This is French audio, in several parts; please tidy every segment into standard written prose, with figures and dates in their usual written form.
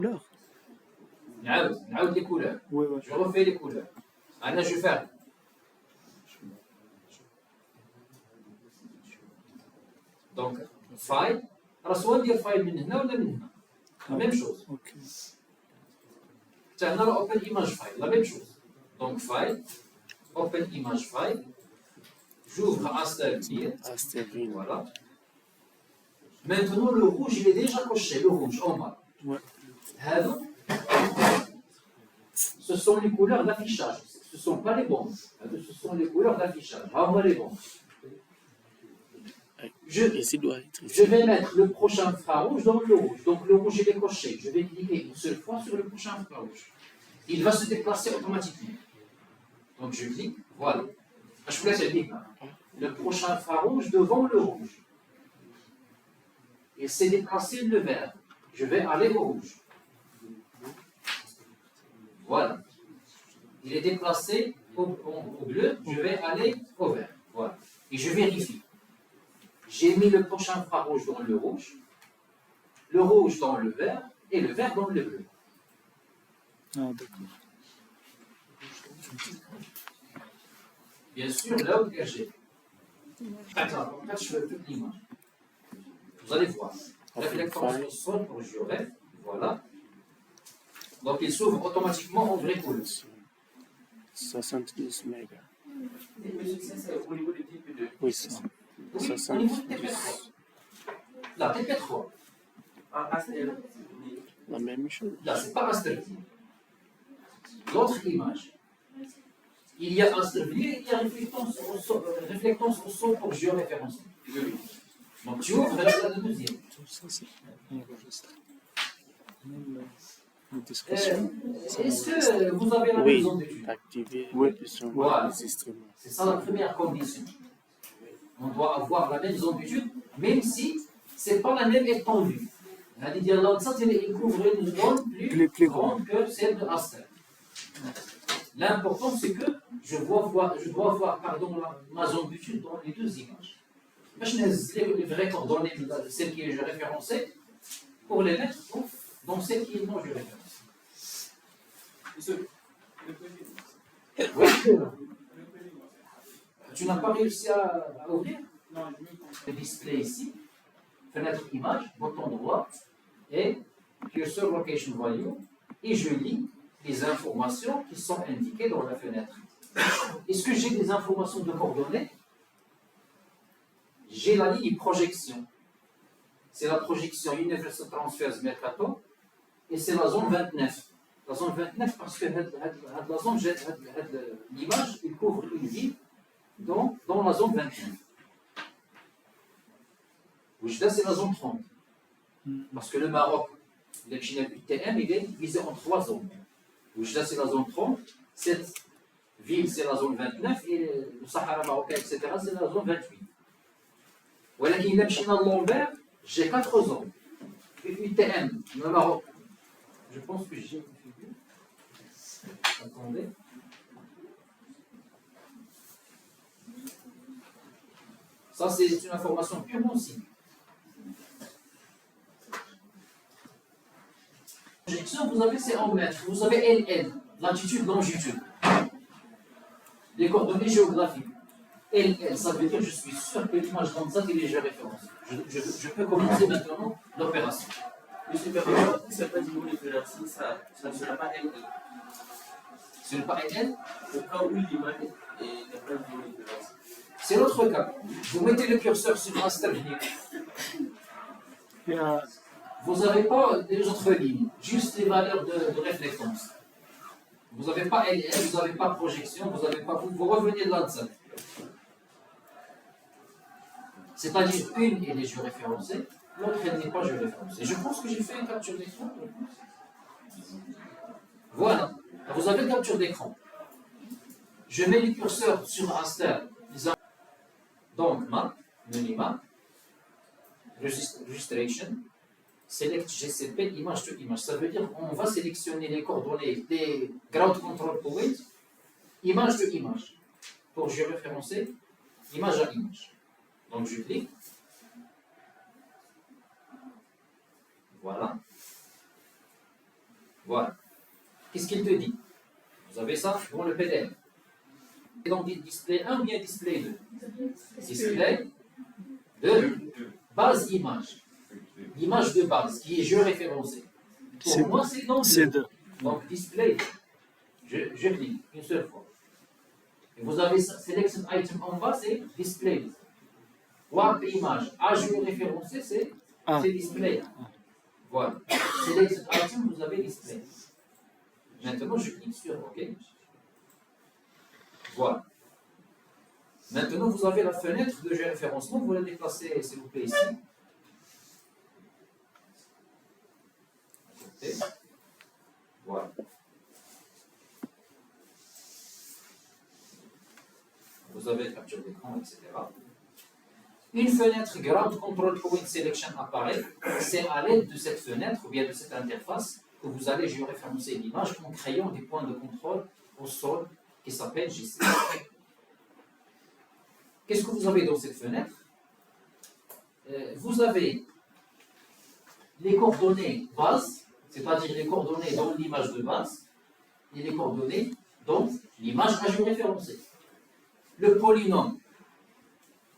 couleurs. نعاود les couleurs. Ouais, ouais. Je refais les couleurs. أنا je fais. Donc file راه سواء ندير فايل من هنا ولا من هنا. La même chose. Ok. حتى هنا راه open image file. La même chose. Donc file open image file. J'ouvre Asterville. Asterville. Voilà. Maintenant le rouge il est déjà coché, le rouge en bas. Ouais. Ce sont les couleurs d'affichage. Ce ne sont pas les bombes. Ce sont les couleurs d'affichage. On va les bombes. Je vais mettre le prochain infrarouge dans le rouge. Donc le rouge il est coché. Je vais cliquer une seule fois sur le prochain infrarouge. Il va se déplacer automatiquement. Donc je clique, voilà. Je vous laisse le clic. Le prochain infrarouge devant le rouge. Il s'est déplacé le vert. Je vais aller au rouge. Voilà. Il est déplacé au bleu, je vais aller au vert. Voilà. Et je vérifie. J'ai mis le prochain infrarouge dans le rouge dans le vert et le vert dans le bleu. Ah, d'accord. Bien sûr, là où j'ai. Attends, en fait, je fais toute l'image. Vous allez voir. Réflectance au sol pour Jurel. Voilà. Donc il s'ouvre automatiquement en vraie couleur. 70 mégas. Oui, Oui, ça. au 70. niveau de TP3. Là, TP3. La même chose. Là, c'est pas Asterville. L'autre image. Il y a Asterville et il y a réflectance au sol pour géoréférencé. Donc tu ouvres la deuxième. Tout ça, c'est enregistré. Même les discussions. Est-ce que vous avez la maison d'études? Activer Voilà. l'enregistrement. C'est ça la première condition. On doit avoir la même zone d'étude, même si ce n'est pas la même étendue. C'est-à-dire l'ANSAT, il couvre une zone plus grande que celle de Aster. L'important, c'est que je dois voir ma zone d'étude dans les deux images. Je vais les vraies coordonnées, celles qui est référencée, pour les mettre dans celles qui est non référencée. Tu n'as pas réussi à ouvrir? Non, le display ici, fenêtre image, bouton droit et cursor location value, et je lis les informations qui sont indiquées dans la fenêtre. Est-ce que j'ai des informations de coordonnées? J'ai la ligne projection. C'est la projection Universal Transfers Mercato et c'est la zone 29. La zone 29 parce que la zone, l'image, il couvre une ville dans la zone 29. Oujda, c'est la zone 30. Parce que le Maroc, l'UTM, il est divisé en 3 zones. Oujda, c'est la zone 30. Cette ville, c'est la zone 29. Et le Sahara marocain, etc., c'est la zone 28. Voilà qu'il y a l'envers, j'ai 4 zones. UTM, le Maroc. Je pense que j'ai une figure. Attendez. Ça, c'est une information purement simple. Projection, vous avez, c'est en mètres. Vous avez LL, latitude, longitude. Les coordonnées géographiques. LL, ça veut dire je suis sûr que l'image dans ça, il est déjà référencé. Je peux commencer maintenant l'opération. Monsieur Perriot, si ce n'est pas du racine, ça ne sera pas LL. Ce n'est pas LL? Au cas où l'image n'est pas du racine. C'est l'autre cas. Vous mettez le curseur sur Asterville. Vous n'avez pas les autres lignes, juste les valeurs de réflectance. Vous n'avez pas LL, vous n'avez pas projection, vous n'avez pas. Vous revenez de là-dessus. C'est-à-dire une est géoréférencée, l'autre elle n'est pas géoréférencée. Je pense que j'ai fait une capture d'écran. Voilà. Vous avez une capture d'écran. Je mets le curseur sur Aster. Donc, map, menu map, registration, select GCP, image to image. Ça veut dire qu'on va sélectionner les coordonnées des ground control points, image to image, pour géoréférencer image à image. Donc, je clique. Voilà. Voilà. Qu'est-ce qu'il te dit? Vous avez ça dans le PDF. Et donc, display 1 ou bien display 2? Display 2, base image. L'image de base qui est géoréférencée. Pour moi, c'est dans C'est 2. 2. Donc, display, je clique une seule fois. Et vous avez selection item en bas, c'est display. Wrap image, à géoréférencé, c'est display. Voilà. Selection item, vous avez display. Maintenant, je clique sur OK. Voilà. Maintenant, vous avez la fenêtre de géoréférencement. Vous la déplacez, s'il vous plaît, ici. Voilà. Vous avez capture d'écran, etc. Une fenêtre Ground Control Point Selection apparaît. C'est à l'aide de cette fenêtre ou bien de cette interface que vous allez géoréférencer l'image en créant des points de contrôle au sol qui s'appellent GC. Qu'est-ce que vous avez dans cette fenêtre? Vous avez les coordonnées base, c'est-à-dire les coordonnées dans l'image de base, et les coordonnées dans l'image à géoréférencer. Le polynôme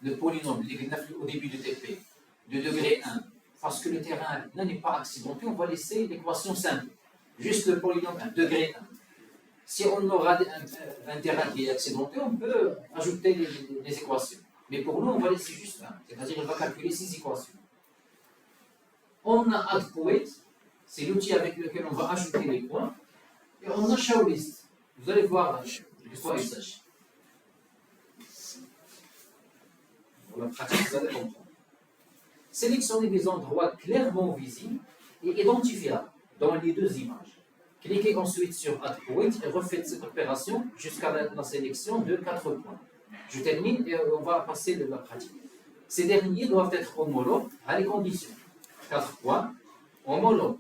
au début du TP, de degré 1, parce que le terrain n'est pas accidenté, on va laisser l'équation simple. Juste le polynôme 1, degré 1. Si on aura un terrain qui est accidenté, on peut ajouter les équations. Mais pour nous, on va laisser juste 1. C'est-à-dire qu'on va calculer 6 équations. On a AddPoint, c'est l'outil avec lequel on va ajouter les points. Et on a ShowList. Vous allez voir de quoi il s'agit. Pour la pratique, vous allez comprendre. Sélectionnez des endroits clairement visibles et identifiables dans les deux images. Cliquez ensuite sur Add Point et refaites cette opération jusqu'à la sélection de 4 points. Je termine et on va passer de la pratique. Ces derniers doivent être homologues à les conditions. 4 points, homologues,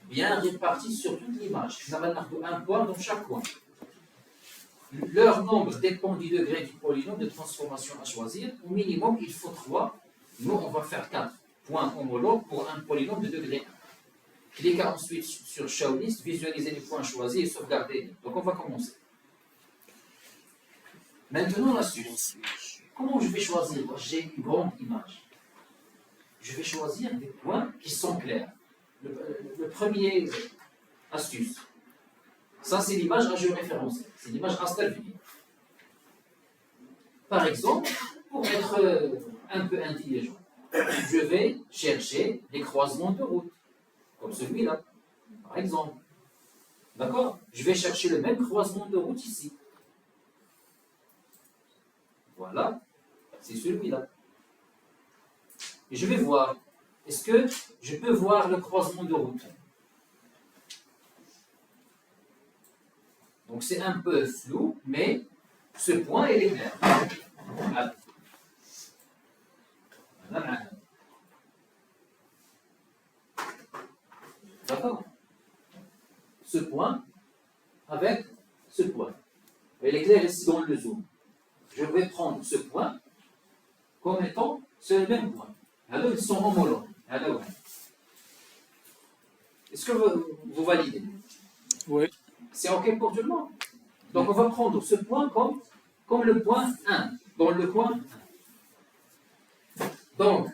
bien répartis sur toute l'image. Nous avons un point dans chaque coin. Leur nombre dépend du degré du polynôme de transformation à choisir. Au minimum, il faut 3. Nous, on va faire 4 points homologues pour un polynôme de degré 1. Cliquez ensuite sur Show List, visualisez les points choisis et sauvegardez. Donc, on va commencer. Maintenant, l'astuce. Comment je vais choisir? J'ai une grande image. Je vais choisir des points qui sont clairs. Le premier astuce. Ça, c'est l'image à géoréférencer. C'est l'image raster view. Par exemple, pour être un peu intelligent, je vais chercher des croisements de route, comme celui-là, par exemple. D'accord? Je vais chercher le même croisement de route ici. Voilà, c'est celui-là. Et je vais voir, est-ce que je peux voir le croisement de route? Donc c'est un peu flou, mais ce point il est clair. Voilà. D'accord? Ce point avec ce point. Il est clair ici dans le zoom. Je vais prendre ce point comme étant ce même point. Alors ils sont homologues. Alors, est-ce que vous validez? Oui. C'est OK pour tout le monde. Donc on va prendre ce point comme le point 1, dans le coin 1. Donc,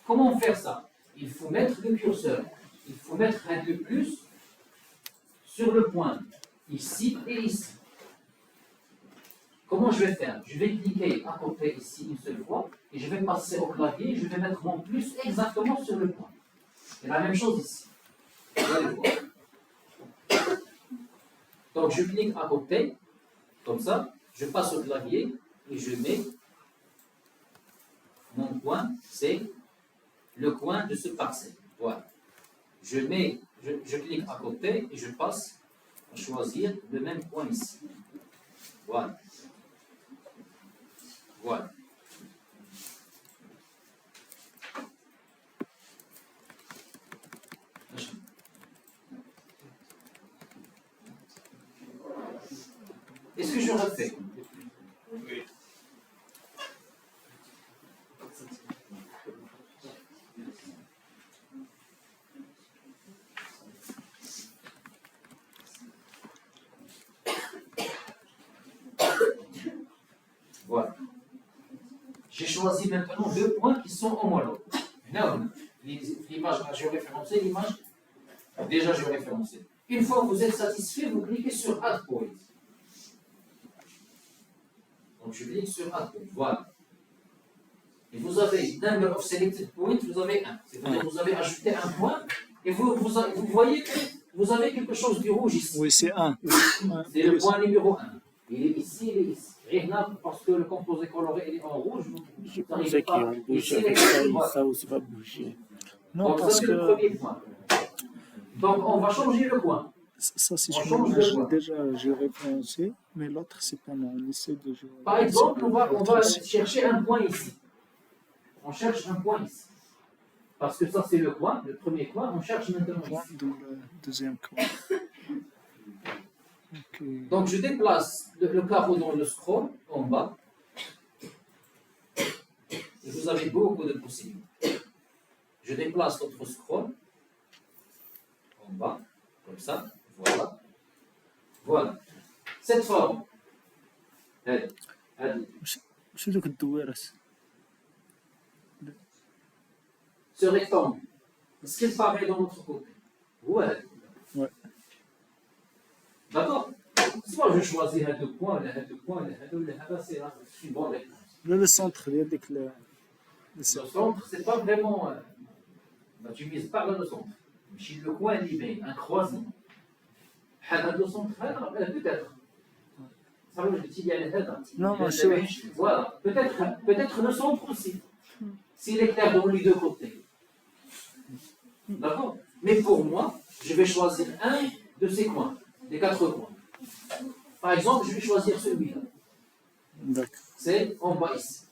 comment faire ça? Il faut mettre le curseur. Il faut mettre un peu plus sur le point, ici et ici. Comment je vais faire? Je vais cliquer à côté ici une seule fois et je vais passer au clavier et je vais mettre mon plus exactement sur le point. Et la même chose ici. Vous allez voir. Donc je clique à côté, comme ça, je passe au clavier et je mets mon coin, c'est le coin de ce parcelle. Voilà. Je clique à côté et je passe à choisir le même coin ici. Voilà. Voilà. Est-ce que je refais? Oui. choisi maintenant deux points qui sont homologues. L'image géoréférencée, l'image déjà géoréférencée. Une fois que vous êtes satisfait, vous cliquez sur Add Point. Donc je clique sur Add Point, voilà. Et vous avez Number of Selected Points, vous avez 1. C'est-à-dire que vous avez ajouté un point et vous voyez que vous avez quelque chose du rouge ici. Oui, c'est 1. C'est le point numéro 1. Il est ici, il est ici. Rien parce que le composé coloré il est en rouge. Je pensais qu'on bougeait avec ça, ça aussi va bouger. Non, Donc, parce ça, c'est le que premier point. Donc, on va changer le point. ça, c'est On une change de image voie. déjà géoréférencée, mais l'autre, c'est pas mal. On essaie de jouer. Par exemple, on va chercher un point ici. On cherche un point ici. Parce que ça, c'est le point, le premier point. On cherche maintenant ici. Dans le deuxième coin. Ok. Donc, je déplace le carreau dans le scroll en bas. Et vous avez beaucoup de possibilités. Je déplace notre scroll en bas, comme ça. Voilà. Voilà. Cette forme. Elle. شو ذوك الدويرات؟ Ce rectangle, est-ce qu'il paraît dans notre côté? Ouais. Ouais. D'accord? Soit je choisis un deux points, un deux points, un deux points, c'est une bonne réponse. Là, le centre, il y a des clés. Le centre, c'est pas vraiment. Tu mises pas dans le centre. Mais le coin limé, un croisement. Le centre, peut-être. Ça veut dire qu'il y a les heads. Non, non, c'est vrai. Voilà. Peut-être le centre aussi. S'il est clair dans les deux côtés. D'accord? Mais pour moi, je vais choisir un de ces coins, des quatre coins. Par exemple, je vais choisir celui-là. D'accord. C'est en bas ici.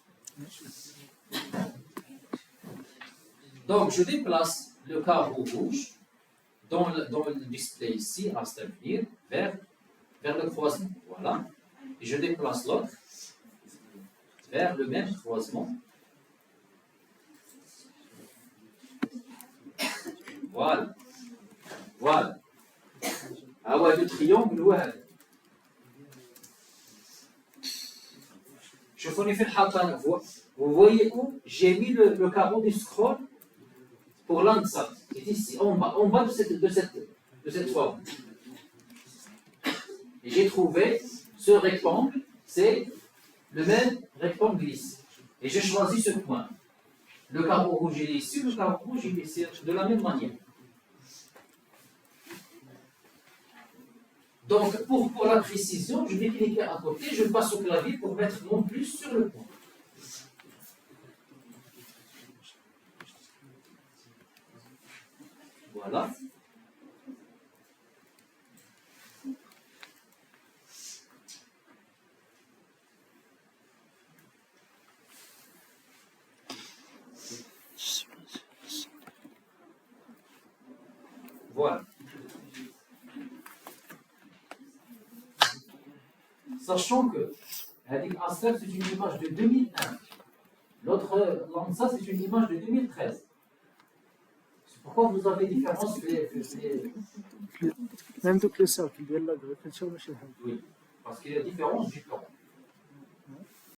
Donc, je déplace le carreau rouge dans le display ici, à venir, vers le croisement. Voilà. Et je déplace l'autre vers le même croisement. Voilà. Voilà. Ah ouais, le triangle, ouais. Je finis fait le vous voyez où j'ai mis le carreau du scroll pour l'ANSAT. C'est ici, en bas de cette forme. Et j'ai trouvé ce rectangle, c'est le même rectangle ici. Et j'ai choisi ce point. Le carreau rouge il est ici, le carreau rouge il est ici, de la même manière. Donc, pour la précision, je vais cliquer à côté, je passe au clavier pour mettre mon plus sur le point. Voilà. Voilà. Sachant que Hadik Asser, c'est une image de 2001. L'autre Lanza, c'est une image de 2013. C'est pourquoi vous avez différence. Même donc les cercles, il y a là, Oui, parce qu'il y a différence du plan.